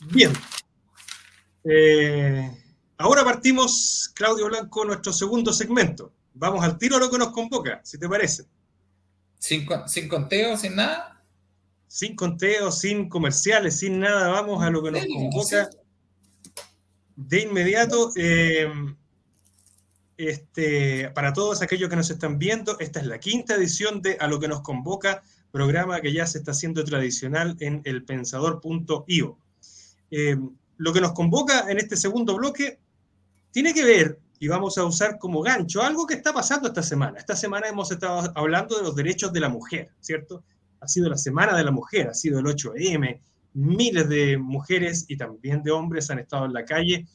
Bien, eh, ahora partimos, Claudio Blanco, nuestro segundo segmento. Vamos al tiro a lo que nos convoca, si te parece. Sin conteo, sin nada. Sin conteos, sin comerciales, sin nada, vamos a ¿En lo que nos serio? ¿Así? convoca de inmediato. Para todos aquellos que nos están viendo, esta es la quinta edición de A lo que nos convoca, programa que ya se está haciendo tradicional en elpensador.io. Eh, lo que nos convoca en este segundo bloque tiene que ver, y vamos a usar como gancho, algo que está pasando esta semana. Esta semana hemos estado hablando de los derechos de la mujer, ¿cierto? Ha sido la Semana de la Mujer, ha sido el 8M, miles de mujeres y también de hombres han estado en la calle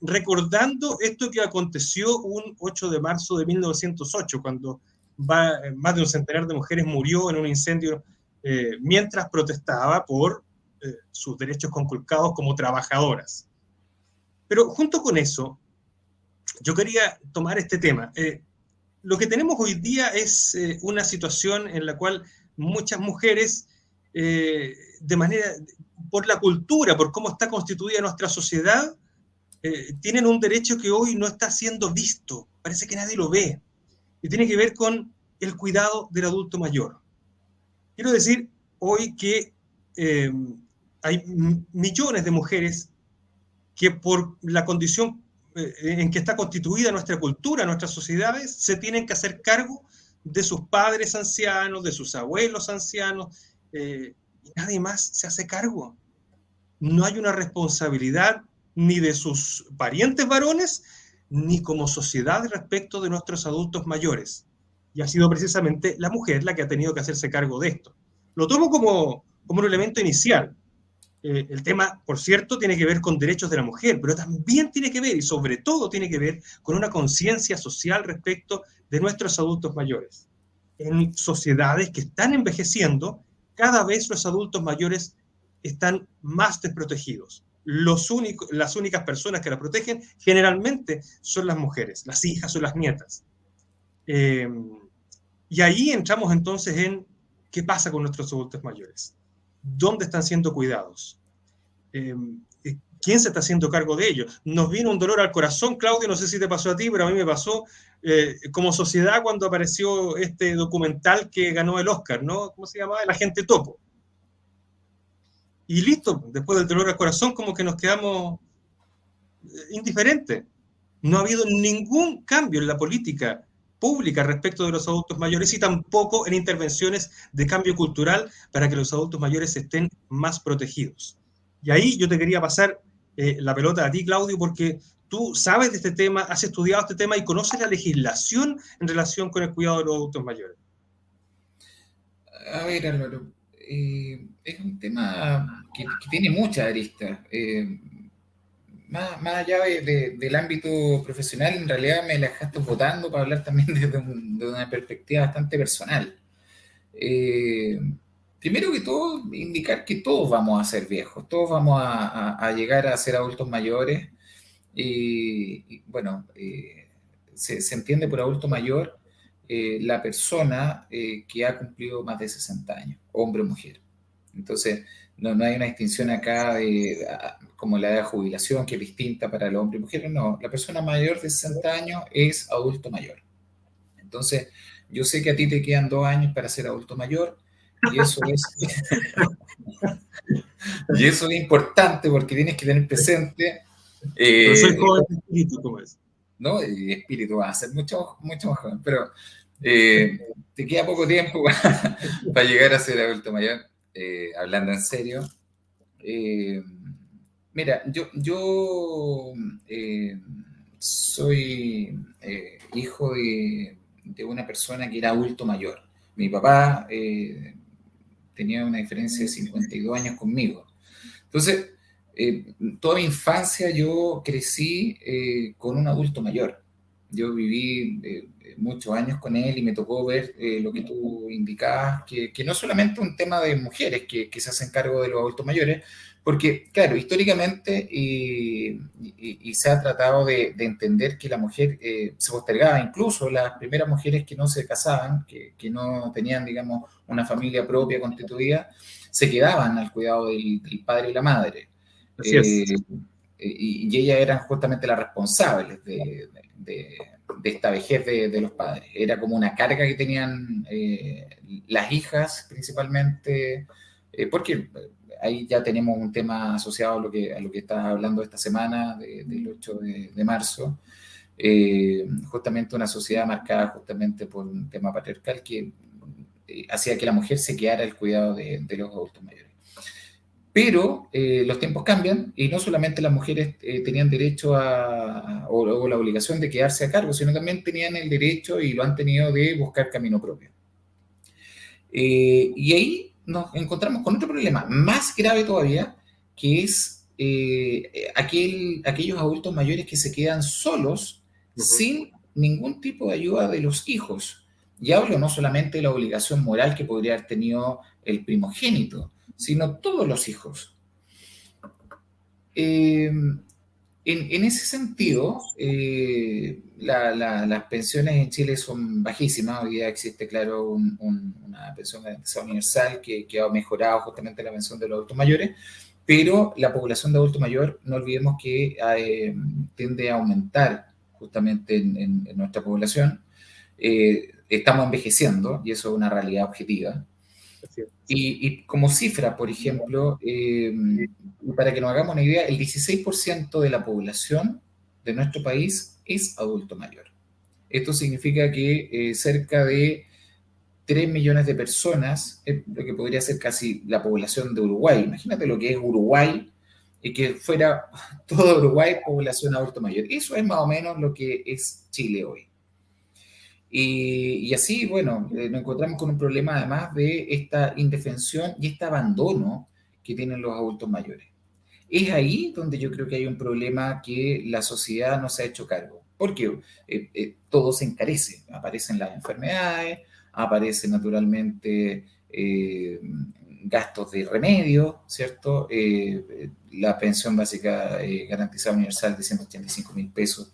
recordando esto que aconteció un 8 de marzo de 1908, cuando más de un centenar de mujeres murió en un incendio mientras protestaba por sus derechos conculcados como trabajadoras. Pero junto con eso, yo quería tomar este tema. Lo que tenemos hoy día es una situación en la cual muchas mujeres, de manera, por la cultura, por cómo está constituida nuestra sociedad, tienen un derecho que hoy no está siendo visto. Parece que nadie lo ve. Y tiene que ver con el cuidado del adulto mayor. Quiero decir hoy que hay millones de mujeres que por la condición en que está constituida nuestra cultura, nuestras sociedades, se tienen que hacer cargo de sus padres ancianos, de sus abuelos ancianos, y nadie más se hace cargo. No hay una responsabilidad ni de sus parientes varones, ni como sociedad respecto de nuestros adultos mayores. Y ha sido precisamente la mujer la que ha tenido que hacerse cargo de esto. Lo tomo como un elemento inicial, el tema, por cierto, tiene que ver con derechos de la mujer, pero también tiene que ver, y sobre todo tiene que ver, con una conciencia social respecto de nuestros adultos mayores. En sociedades que están envejeciendo, cada vez los adultos mayores están más desprotegidos. Las únicas personas que la protegen generalmente son las mujeres, las hijas o las nietas. Eh, y ahí entramos entonces en qué pasa con nuestros adultos mayores. ¿Dónde están siendo cuidados? eh, ¿Quién se está haciendo cargo de ello? Nos vino un dolor al corazón, Claudio, no sé si te pasó a ti, pero a mí me pasó como sociedad cuando apareció este documental que ganó el Oscar, ¿no? ¿Cómo se llamaba? El agente Topo. Y listo, después del dolor al corazón como que nos quedamos indiferentes. No ha habido ningún cambio en la política pública respecto de los adultos mayores y tampoco en intervenciones de cambio cultural para que los adultos mayores estén más protegidos. Y ahí yo te quería pasar la pelota a ti, Claudio, porque tú sabes de este tema, has estudiado este tema y conoces la legislación en relación con el cuidado de los adultos mayores. A ver, Álvaro, es un tema que tiene muchas aristas. Más allá del ámbito profesional, en realidad me la dejaste votando para hablar también de una perspectiva bastante personal. Eh, Primero que todo, indicar que todos vamos a ser viejos, todos vamos a llegar a ser adultos mayores. Bueno, se entiende por adulto mayor la persona que ha cumplido más de 60 años, hombre o mujer. Entonces, no hay una distinción acá como la edad de jubilación, que es distinta para los hombres y mujeres. No, la persona mayor de 60 años es adulto mayor. Entonces, yo sé que a ti te quedan 2 años para ser adulto mayor y y eso es importante porque tienes que tener presente, Pero soy eh, joven de espíritu, como es. ¿no? Y espíritu va a ser mucho, mucho más joven, pero te queda poco tiempo para llegar a ser adulto mayor, hablando en serio. Eh, Mira, yo soy hijo de una persona que era adulto mayor. Mi papá tenía una diferencia de 52 años conmigo. Entonces, toda mi infancia yo crecí con un adulto mayor. Yo viví muchos años con él y me tocó ver lo que tú indicabas, que no solamente un tema de mujeres que se hacen cargo de los adultos mayores, porque, claro, históricamente y se ha tratado de entender que la mujer se postergaba, incluso las primeras mujeres que no se casaban, que no tenían, digamos, una familia propia constituida, se quedaban al cuidado del padre y la madre. Así es. Y ellas eran justamente las responsables de esta vejez de los padres. Era como una carga que tenían las hijas principalmente, porque ahí ya tenemos un tema asociado a lo que estás hablando esta semana, del 8 de marzo, justamente una sociedad marcada justamente por un tema patriarcal que hacía que la mujer se quedara el cuidado de los adultos mayores. Pero los tiempos cambian y no solamente las mujeres tenían derecho o la obligación de quedarse a cargo, sino también tenían el derecho y lo han tenido de buscar camino propio. Y ahí nos encontramos con otro problema más grave todavía, que es aquellos adultos mayores que se quedan solos sin ningún tipo de ayuda de los hijos. Y hablo no solamente de la obligación moral que podría haber tenido el primogénito, sino todos los hijos. En ese sentido, las pensiones en Chile son bajísimas. Hoy día existe, claro, una pensión garantizada universal que ha mejorado justamente la pensión de los adultos mayores, pero la población de adulto mayor, no olvidemos que tiende a aumentar justamente en nuestra población. Estamos envejeciendo y eso es una realidad objetiva. Y como cifra, por ejemplo, para que nos hagamos una idea, el 16% de la población de nuestro país es adulto mayor. Esto significa que cerca de 3 millones de personas, lo que podría ser casi la población de Uruguay. Imagínate lo que es Uruguay y que fuera todo Uruguay población adulto mayor. Eso es más o menos lo que es Chile hoy. Y así, bueno, nos encontramos con un problema además de esta indefensión y este abandono que tienen los adultos mayores. Es ahí donde yo creo que hay un problema que la sociedad no se ha hecho cargo, porque todo se encarece, aparecen las enfermedades, aparecen naturalmente gastos de remedio, ¿cierto? La pensión básica garantizada universal de 185.000 pesos,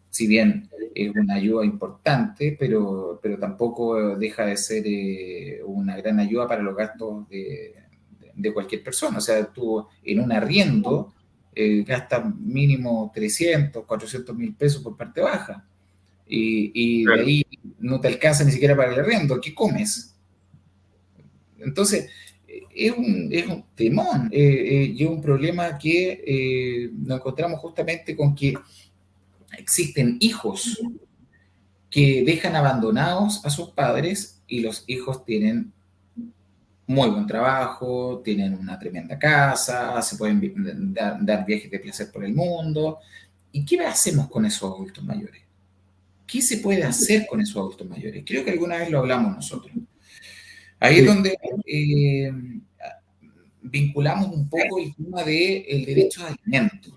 si bien es una ayuda importante, pero tampoco deja de ser una gran ayuda para los gastos de cualquier persona. O sea, tú en un arriendo gastas mínimo 300, 400.000 pesos por parte baja. Y de ahí no te alcanza ni siquiera para el arriendo. ¿Qué comes? Entonces, es un temón y es un problema que nos encontramos justamente con que existen hijos que dejan abandonados a sus padres y los hijos tienen muy buen trabajo, tienen una tremenda casa, se pueden dar viajes de placer por el mundo. ¿Y qué hacemos con esos adultos mayores? ¿Qué se puede hacer con esos adultos mayores? Creo que alguna vez lo hablamos nosotros. Ahí es donde vinculamos un poco el tema del derecho a alimentos.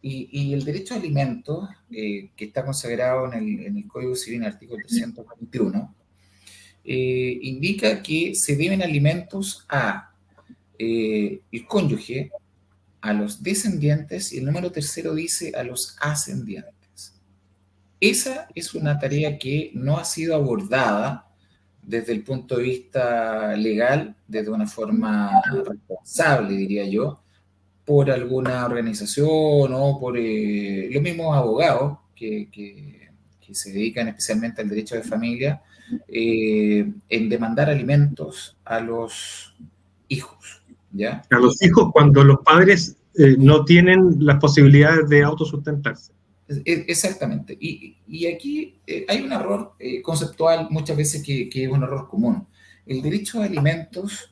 Y el derecho a alimentos, que está consagrado en el Código Civil, en el artículo 321, indica que se deben alimentos a el cónyuge, a los descendientes, y el número tercero dice a los ascendientes. Esa es una tarea que no ha sido abordada desde el punto de vista legal, desde una forma responsable, diría yo, por alguna organización o por los mismos abogados que se dedican especialmente al derecho de familia, en demandar alimentos a los hijos, ¿ya? A los hijos cuando los padres no tienen las posibilidades de autosustentarse. Exactamente. Y aquí hay un error conceptual muchas veces que es un error común. El derecho a alimentos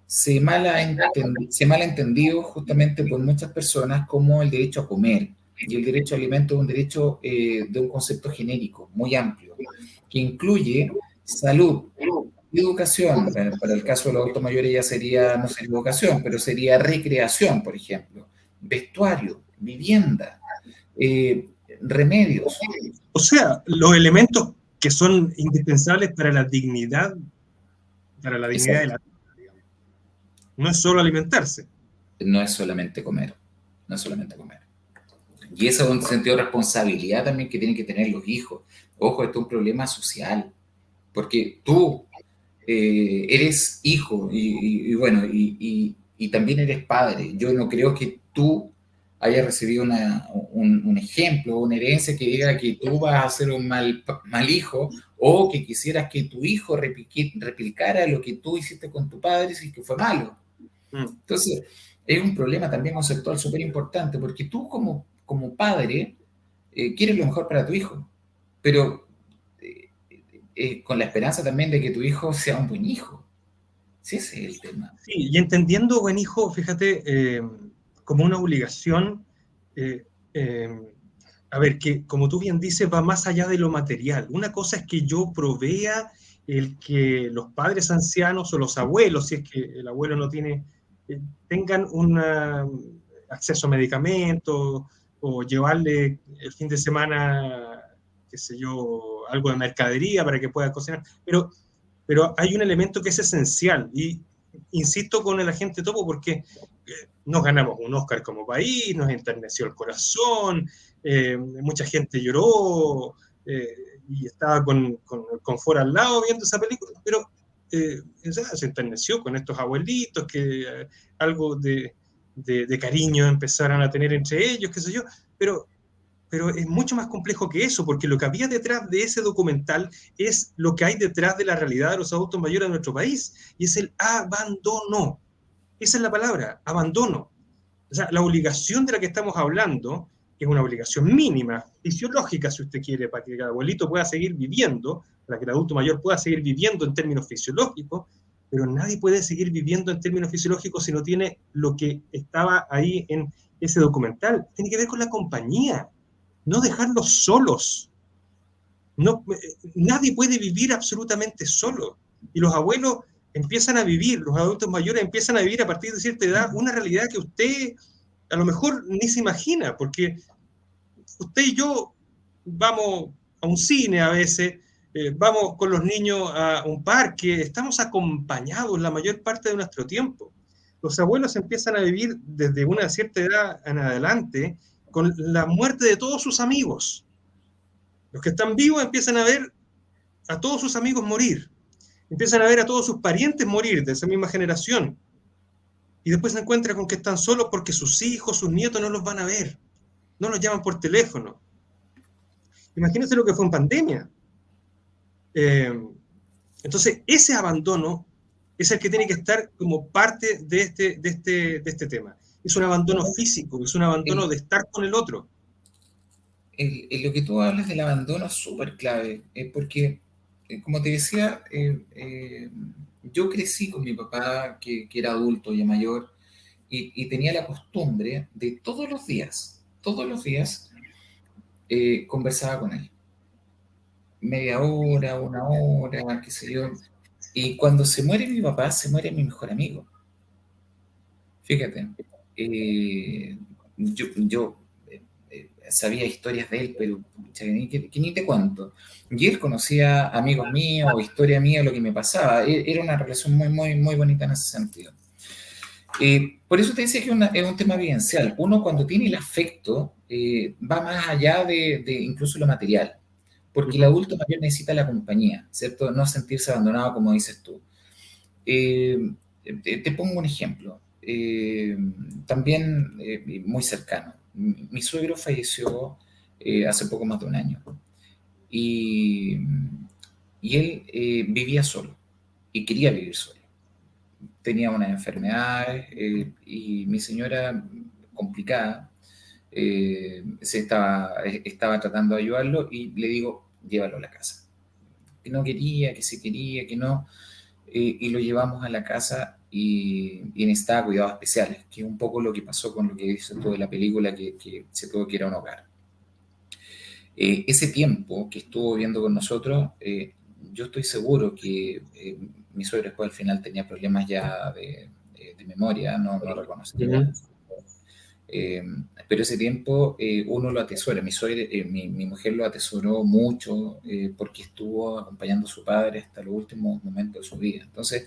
se mal ha entendido justamente por muchas personas como el derecho a comer. Y el derecho a alimentos es un derecho de un concepto genérico, muy amplio, que incluye salud, educación. Para el caso de los adultos mayores ya sería, no sería educación, pero sería recreación, por ejemplo, vestuario, vivienda, remedios. O sea, los elementos que son indispensables para la dignidad de la vida. No es solo alimentarse. No es solamente comer, no es solamente comer. Y eso es un sentido de responsabilidad también que tienen que tener los hijos. Ojo, esto es un problema social, porque tú eres hijo y bueno, y también eres padre. Yo no creo que tú haya recibido un ejemplo, una herencia que diga que tú vas a ser un mal hijo, o que quisieras que tu hijo replicara lo que tú hiciste con tu padre si que fue malo. Entonces, es un problema también conceptual súper importante, porque tú como padre quieres lo mejor para tu hijo, pero con la esperanza también de que tu hijo sea un buen hijo. Sí, ese es el tema. Sí, y entendiendo buen hijo, fíjate, como una obligación, eh, eh, a ver, que como tú bien dices, va más allá de lo material. Una cosa es que yo provea el que los padres ancianos o los abuelos, si es que el abuelo no tiene, tengan un acceso a medicamentos o llevarle el fin de semana, qué sé yo, algo de mercadería para que pueda cocinar. Pero hay un elemento que es esencial y insisto con el agente Topo porque nos ganamos un Oscar como país, nos enterneció el corazón, mucha gente lloró y estaba con Ford al lado viendo esa película, pero se enterneció con estos abuelitos que algo de cariño empezaron a tener entre ellos, qué sé yo, pero es mucho más complejo que eso, porque lo que había detrás de ese documental es lo que hay detrás de la realidad de los adultos mayores de nuestro país, y es el abandono. Esa es la palabra, abandono. O sea, la obligación de la que estamos hablando, que es una obligación mínima, fisiológica, si usted quiere, para que el abuelito pueda seguir viviendo, para que el adulto mayor pueda seguir viviendo en términos fisiológicos, pero nadie puede seguir viviendo en términos fisiológicos si no tiene lo que estaba ahí en ese documental. Tiene que ver con la compañía, no dejarlos solos. No, nadie puede vivir absolutamente solo. Y los abuelos empiezan a vivir, los adultos mayores empiezan a vivir a partir de cierta edad una realidad que usted a lo mejor ni se imagina, porque usted y yo vamos a un cine a veces, vamos con los niños a un parque, estamos acompañados la mayor parte de nuestro tiempo. Los abuelos empiezan a vivir desde una cierta edad en adelante con la muerte de todos sus amigos. Los que están vivos empiezan a ver a todos sus amigos morir, empiezan a ver a todos sus parientes morir de esa misma generación, y después se encuentran con que están solos porque sus hijos, sus nietos no los van a ver, no los llaman por teléfono. Imagínense lo que fue en pandemia. Entonces, ese abandono es el que tiene que estar como parte de este tema. Es un abandono físico, es un abandono de estar con el otro. Lo que tú hablas del abandono es súper clave, porque, como te decía, yo crecí con mi papá, que era adulto y mayor, y tenía la costumbre de todos los días, conversaba con él. Media hora, una hora, qué sé yo. Y cuando se muere mi papá, se muere mi mejor amigo. Fíjate, yo sabía historias de él, pero que ni te cuento. Y él conocía amigos míos o historia mía, lo que me pasaba. Era una relación muy, muy, muy bonita en ese sentido. Por eso te decía que es un tema vivencial. Uno cuando tiene el afecto va más allá de incluso lo material, porque el adulto mayor necesita la compañía, ¿cierto? No sentirse abandonado, como dices tú. Te pongo un ejemplo, también muy cercano. Mi suegro falleció hace poco más de un año y él vivía solo y quería vivir solo. Tenía unas enfermedades y mi señora, complicada, estaba tratando de ayudarlo y le digo, llévalo a la casa. Que no quería, que sí quería, que no. Y lo llevamos a la casa y necesitaba cuidados especiales, que es un poco lo que pasó con lo que dices tú de la película, que se tuvo que ir a un hogar. Ese tiempo que estuvo viviendo con nosotros, yo estoy seguro que mi suegro después al final tenía problemas ya de memoria, no reconocía. Pero ese tiempo uno lo atesora. Mi mujer lo atesoró mucho porque estuvo acompañando a su padre hasta los últimos momentos de su vida. Entonces,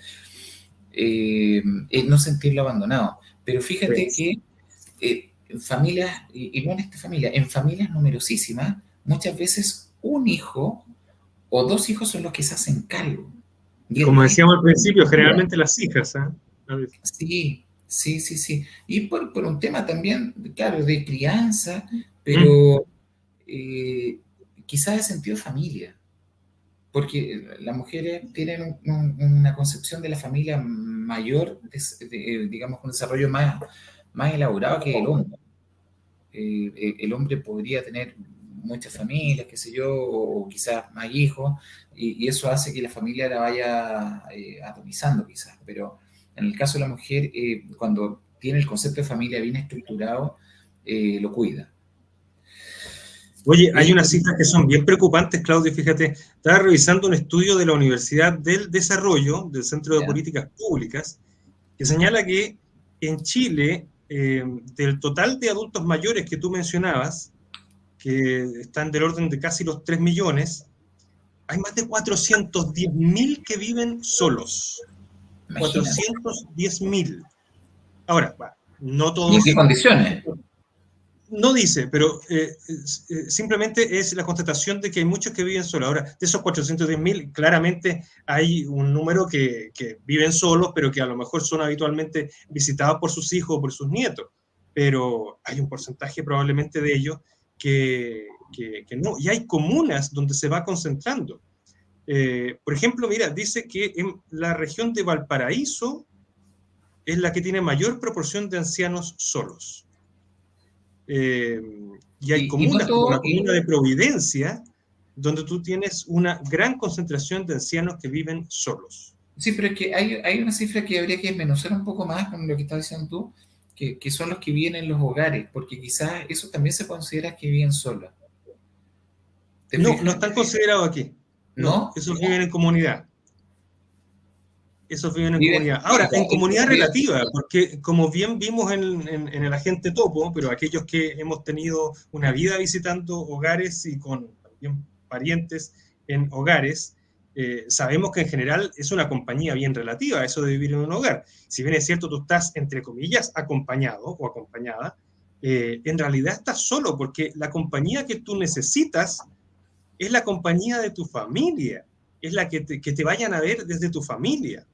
no sentirlo abandonado. Pero fíjate que en familias, y no en esta familia, en familias numerosísimas, muchas veces un hijo o dos hijos son los que se hacen cargo. Y como decíamos al principio, generalmente las hijas, ¿eh? Sí. Y por un tema también claro, de crianza, pero quizás de sentido de familia, porque las mujeres tienen una concepción de la familia mayor, digamos, un desarrollo más elaborado que el hombre. El hombre podría tener muchas familias, qué sé yo, o quizás más hijos, y eso hace que la familia la vaya atomizando quizás, pero en el caso de la mujer, cuando tiene el concepto de familia bien estructurado, lo cuida. Oye, hay unas cifras que son bien preocupantes, Claudio, fíjate, estaba revisando un estudio de la Universidad del Desarrollo, del Centro de Políticas Públicas, que señala que en Chile, del total de adultos mayores que tú mencionabas, que están del orden de casi los 3 millones, hay más de 410.000 que viven solos. Imagínate. 410.000. Ahora, no ¿Y en todos... qué condiciones? No dice, pero simplemente es la constatación de que hay muchos que viven solos. Ahora, de esos 410.000, claramente hay un número que viven solos, pero que a lo mejor son habitualmente visitados por sus hijos o por sus nietos. Pero hay un porcentaje probablemente de ellos que no. Y hay comunas donde se va concentrando. Por ejemplo, mira, dice que en la región de Valparaíso es la que tiene mayor proporción de ancianos solos. Y hay comunas, como la comuna de Providencia, donde tú tienes una gran concentración de ancianos que viven solos. Sí, pero es que hay una cifra que habría que desmenuzar un poco más con lo que estás diciendo tú, que son los que viven en los hogares, porque quizás eso también se considera que viven solos. No, no están considerados aquí. No, esos viven en comunidad. Esos viven en comunidad. Ahora, en comunidad relativa, porque como bien vimos en el agente topo, pero aquellos que hemos tenido una vida visitando hogares y con también parientes en hogares, sabemos que en general es una compañía bien relativa, eso de vivir en un hogar. Si bien es cierto, tú estás, entre comillas, acompañado o acompañada, en realidad estás solo, porque la compañía que tú necesitas es la compañía de tu familia, es la que te vayan a ver desde tu familia.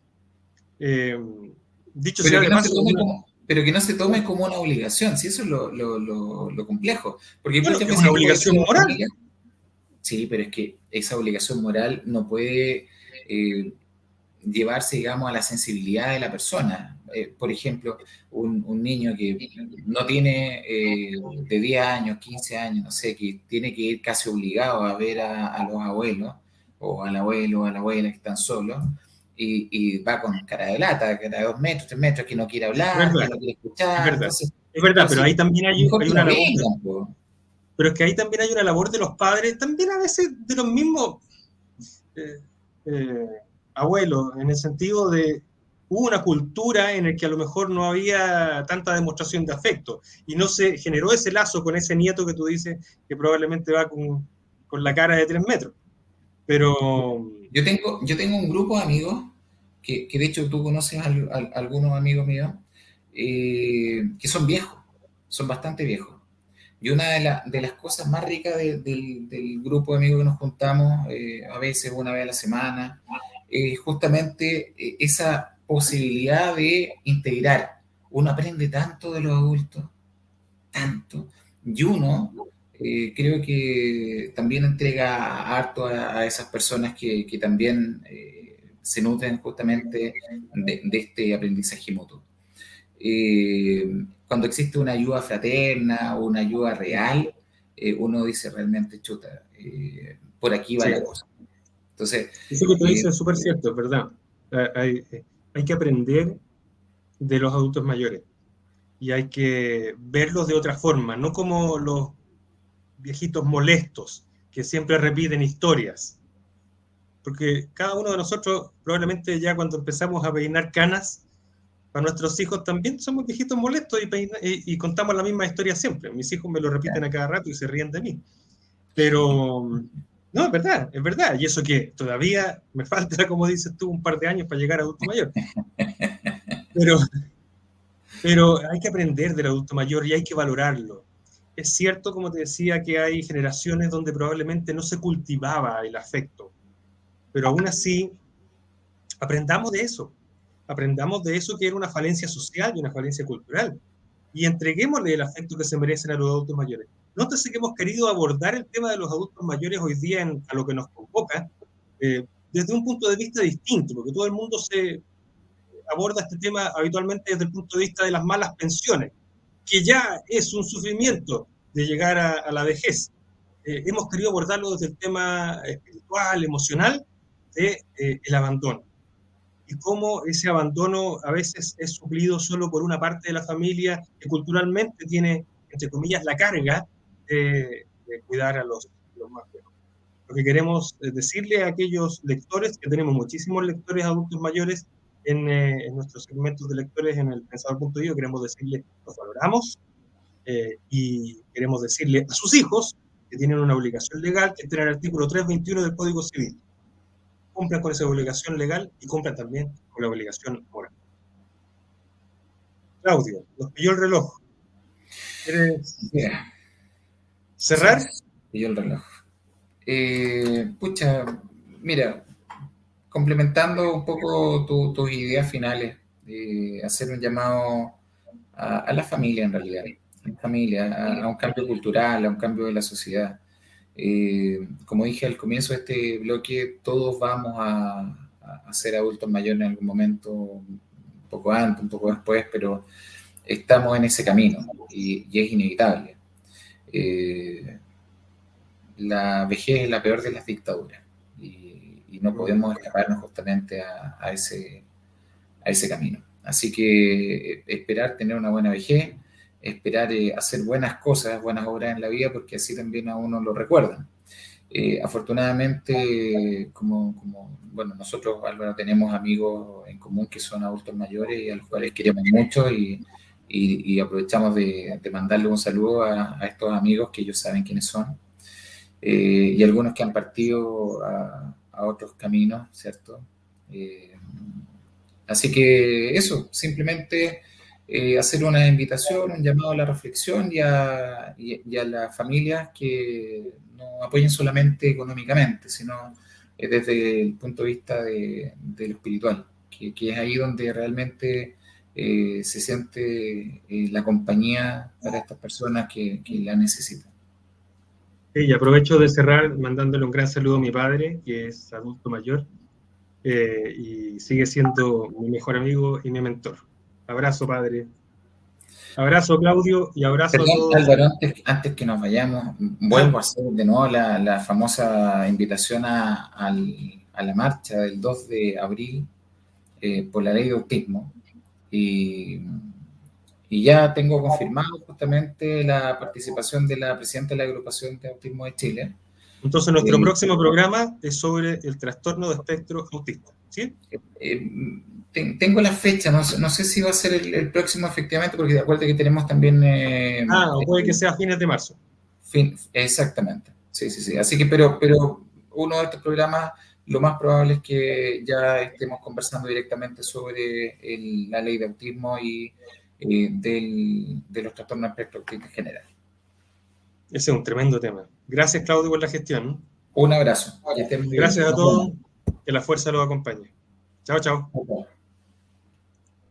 Dicho sea de paso, pero que no se tome como una obligación, si eso es lo complejo. Porque bueno, es una obligación moral. Familia, sí, pero es que esa obligación moral no puede llevarse, digamos, a la sensibilidad de la persona. Por ejemplo, un niño que no tiene de 10 años, 15 años, no sé, que tiene que ir casi obligado a ver a los abuelos, o al abuelo o a la abuela que están solos, y va con cara de lata, cara de 2 metros, 3 metros, que no quiere hablar, que no quiere escuchar. Es verdad, entonces, pero ahí también hay una labor. Pero es que ahí también hay una labor de los padres, también a veces de los mismos abuelos, en el sentido de hubo una cultura en la que a lo mejor no había tanta demostración de afecto y no se generó ese lazo con ese nieto que tú dices que probablemente va con la cara de 3 metros. Pero... Yo tengo un grupo de amigos que de hecho tú conoces a algunos amigos míos que son viejos, son bastante viejos. Y una de las cosas más ricas del grupo de amigos que nos juntamos, a veces una vez a la semana, es justamente esa posibilidad de integrar. Uno aprende tanto de los adultos, tanto, y uno creo que también entrega harto a esas personas que también se nutren justamente de este aprendizaje mutuo. Cuando existe una ayuda fraterna o una ayuda real, uno dice realmente, chuta, por aquí va la cosa. Entonces, eso que tú dices es súper cierto, es verdad. Hay que aprender de los adultos mayores y hay que verlos de otra forma, no como los viejitos molestos que siempre repiten historias. Porque cada uno de nosotros, probablemente ya cuando empezamos a peinar canas, para nuestros hijos también somos viejitos molestos y contamos la misma historia siempre. Mis hijos me lo repiten a cada rato y se ríen de mí. Pero no, es verdad. Y eso que todavía me falta, como dices tú, un par de años para llegar a adulto mayor. Pero hay que aprender del adulto mayor y hay que valorarlo. Es cierto, como te decía, que hay generaciones donde probablemente no se cultivaba el afecto, pero aún así aprendamos de eso que era una falencia social y una falencia cultural. y entreguémosle el afecto que se merecen a los adultos mayores. Nótese que hemos querido abordar el tema de los adultos mayores hoy día a lo que nos convoca desde un punto de vista distinto, porque todo el mundo se aborda este tema habitualmente desde el punto de vista de las malas pensiones, que ya es un sufrimiento de llegar a la vejez. Hemos querido abordarlo desde el tema espiritual, emocional, de el abandono. Y cómo ese abandono a veces es suplido solo por una parte de la familia que culturalmente tiene, entre comillas, la carga de cuidar a los más viejos. Lo que queremos decirle a aquellos lectores, que tenemos muchísimos lectores adultos mayores en nuestros segmentos de lectores en el Pensador.io, queremos decirle, los valoramos, y queremos decirle a sus hijos que tienen una obligación legal, que está en el artículo 321 del Código Civil. Cumplan con esa obligación legal y cumplan también con la obligación moral. Claudio, nos pilló el reloj. ¿Quieres cerrar? Sí, pilló el reloj. Pucha, mira, complementando un poco tus ideas finales, hacer un llamado a la familia en realidad, a un cambio cultural, a un cambio de la sociedad. Como dije al comienzo de este bloque, todos vamos a ser adultos mayores en algún momento, un poco antes, un poco después, pero estamos en ese camino y es inevitable. La vejez es la peor de las dictaduras y no podemos escaparnos justamente a ese camino. Así que esperar tener una buena vejez, esperar hacer buenas cosas, buenas obras en la vida, porque así también a uno lo recuerdan. Afortunadamente, bueno, nosotros, Álvaro, tenemos amigos en común que son adultos mayores y a los cuales queremos mucho y aprovechamos de mandarle un saludo a estos amigos que ellos saben quiénes son. Y algunos que han partido a otros caminos, ¿cierto? Así que eso, simplemente hacer una invitación, un llamado a la reflexión y a las familias que no apoyen solamente económicamente, sino desde el punto de vista de lo espiritual, que es ahí donde realmente se siente la compañía para estas personas que la necesitan. Sí, y aprovecho de cerrar mandándole un gran saludo a mi padre, que es adulto mayor, y sigue siendo mi mejor amigo y mi mentor. Abrazo, padre. Abrazo, Claudio, y abrazo a todos. Álvaro, antes que nos vayamos, vuelvo a hacer de nuevo la famosa invitación a la marcha del 2 de abril por la ley de autismo. Y ya tengo confirmado justamente la participación de la presidenta de la Agrupación de Autismo de Chile. Entonces, nuestro próximo programa es sobre el trastorno de espectro autista, ¿sí? Tengo la fecha, no sé si va a ser el próximo efectivamente, porque de acuerdo que tenemos también... o puede que sea a fines de marzo. Exactamente, sí. Así que, pero uno de estos programas, lo más probable es que ya estemos conversando directamente sobre la ley de autismo y de los trastornos de espectro autista en general. Ese es un tremendo tema. Gracias, Claudio, por la gestión. Un abrazo. Gracias a todos. Que la fuerza los acompañe. Chao, chao.